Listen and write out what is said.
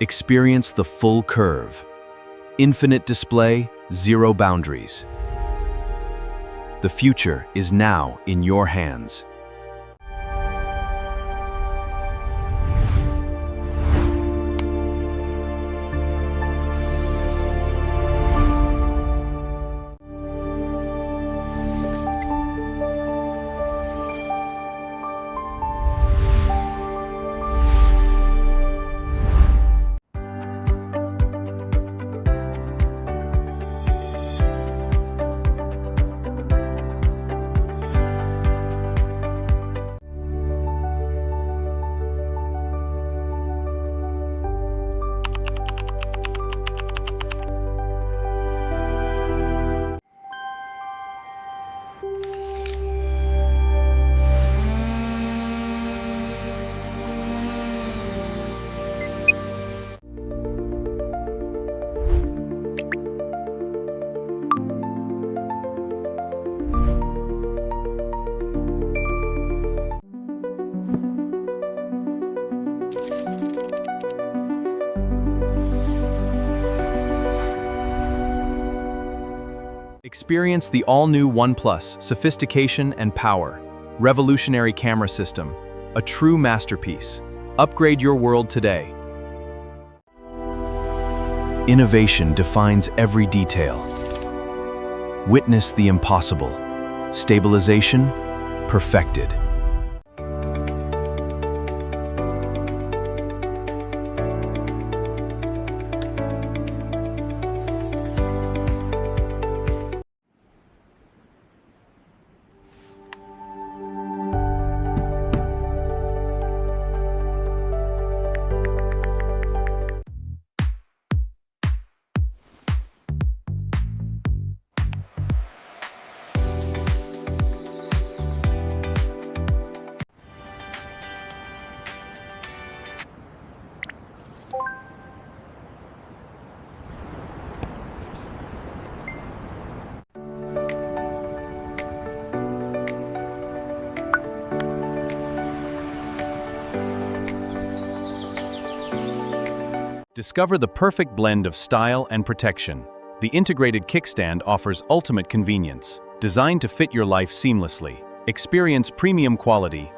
Experience the full curve. Infinite display, zero boundaries. The future is now in your hands. Experience the all-new OnePlus sophistication and power. Revolutionary camera system. A true masterpiece. Upgrade your world today. Innovation defines every detail. Witness the impossible. Stabilization perfected. Discover the perfect blend of style and protection. The integrated kickstand offers ultimate convenience, designed to fit your life seamlessly. Experience premium quality